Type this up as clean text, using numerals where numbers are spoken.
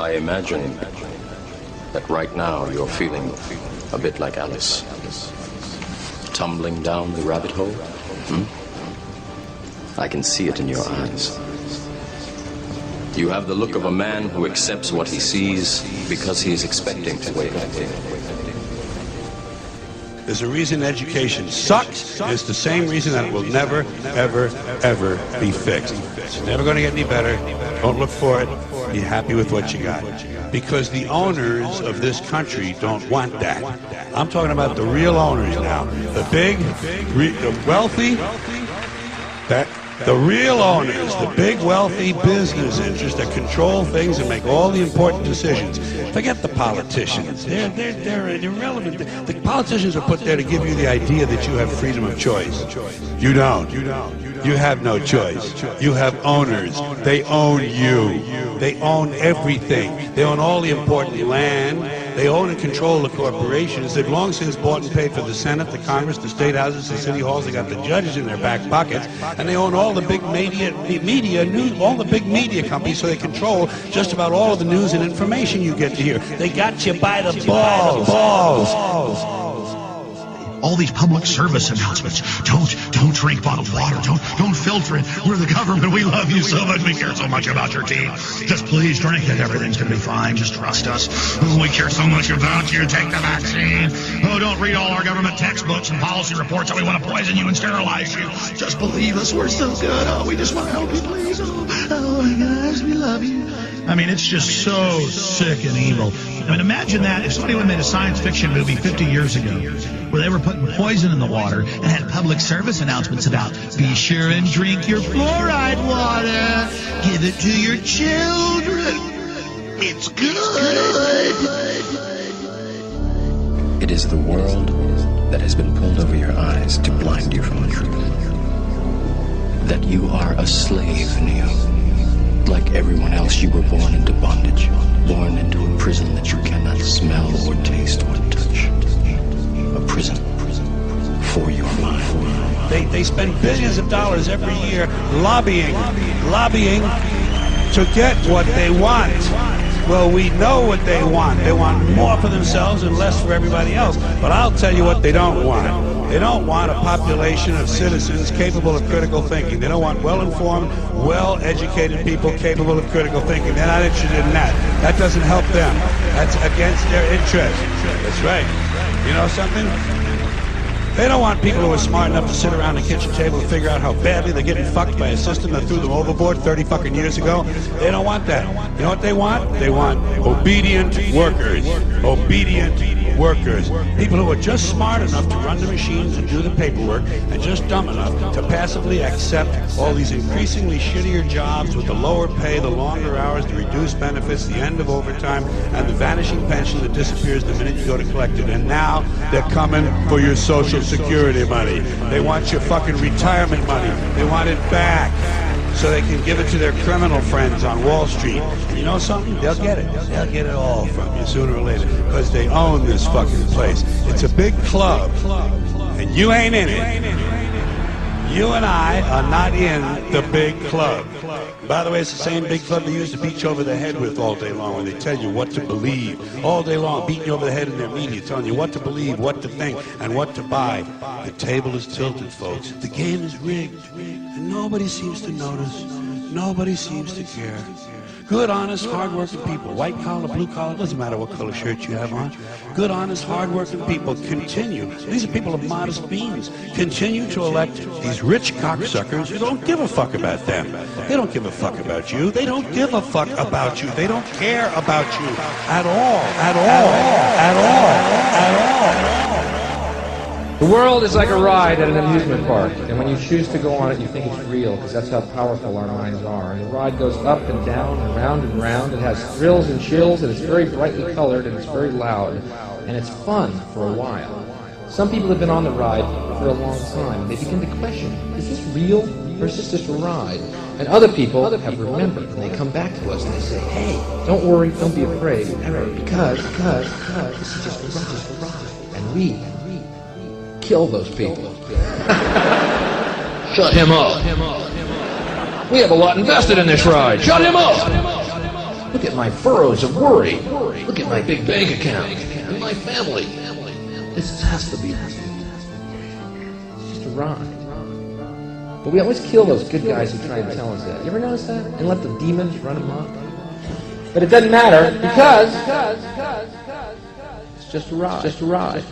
I imagine that right now you're feeling a bit like Alice. Tumbling down the rabbit hole? I can see it in your eyes. You have the look of a man who accepts what he sees because he is expecting to wake up. There's a reason education sucks, and it's the same reason that it will never, ever, ever be fixed. It's never going to get any better. Don't look for it. Be happy with what you got. Because the owners of this country don't want that. I'm talking about the real owners now. The big, the wealthy, the real owners, the big wealthy business interests that control things and make all the important decisions. Forget the politicians. They're irrelevant. The politicians are put there to give you the idea that you have freedom of choice. You don't. You have no choice. You have owners. They own you. They own everything. They own all the important land. They own and control the corporations. They've long since bought and paid for the Senate, the Congress, the state houses, the city halls. They got the judges in their back pockets, and they own all the big media news, all the big media companies. So they control just about all of the news and information you get to hear. They got you by the balls. All these public service announcements. Don't drink bottled water. Don't filter it. We're the government. We love you so much. We care so much about your teeth. Just please drink it. Everything's going to be fine. Just trust us. Oh, we care so much about you. Take the vaccine. Oh, don't read all our government textbooks and policy reports that we want to poison you and sterilize you. Just believe us. We're so good. Oh, we just want to help you, please. Oh my gosh, we love you. I mean, it's just so sick and evil. I mean, imagine that if somebody would have made a science fiction movie 50 years ago where they were putting poison in the water and had public service announcements about, be sure and drink your fluoride water, give it to your children. It's good. It is the world that has been pulled over your eyes to blind you from the truth. That you are a slave, Neo. Like everyone else, you were born into bondage, born into a prison that you cannot smell or taste or touch. A prison for your mind. They spend billions of dollars every year lobbying to get what they want. Well, we know what they want. They want more for themselves and less for everybody else. But I'll tell you what they don't want. They don't want a population of citizens capable of critical thinking. They don't want well-informed, well-educated people capable of critical thinking. They're not interested in that. That doesn't help them. That's against their interest. That's right. You know something? They don't want people who are smart enough to sit around the kitchen table and figure out how badly they're getting fucked by a system that threw them overboard 30 fucking years ago. They don't want that. You know what they want? They want obedient workers. Obedient workers. People who are just smart enough to run the machines and do the paperwork and just dumb enough to passively accept all these increasingly shittier jobs with the lower pay, the longer hours, the reduced benefits, the end of overtime, and the vanishing pension that disappears the minute you go to collect it. And now they're coming for your Social Security money. They want your fucking retirement money. They want it back so they can give it to their criminal friends on Wall Street. And you know something? They'll get it. They'll get it all from you sooner or later because they own this fucking place. It's a big club, and you ain't in it. You and I are not in the big club. By the way, it's the same big club they used to beat you over the head with all day long when they tell you what to believe. All day long, beating you over the head in their media, telling you what to believe, what to think, and what to buy. The table is tilted, folks. The game is rigged, and nobody seems to notice. Nobody seems to care. Good, honest, hard-working people, white collar, blue collar, doesn't matter what color shirt you have on. Good, honest, hard-working people continue. These are people of modest means. Continue to elect these rich cocksuckers who don't give a fuck about them. They don't give a fuck about you. They don't give a fuck about you. They don't care about you at all. At all. At all. At all. The world is like a ride at an amusement park, and when you choose to go on it, you think it's real, because that's how powerful our minds are. And the ride goes up and down and round and round. It has thrills and chills, and it's very brightly colored, and it's very loud, and it's fun for a while. Some people have been on the ride for a long time, and they begin to question, is this real, or is this just a ride? And other people have remembered, and they come back to us, and they say, hey, don't worry, don't be afraid, because this is just a ride. And we kill those people. Shut him up. We have a lot invested in this ride. Shut him up. Look at my furrows of worry. Look at my big bank account and my family. This has to be just a rhyme. But we always kill those good guys who try to tell us that. You ever notice that? And let the demons run amok? But it doesn't matter because it's just a ride.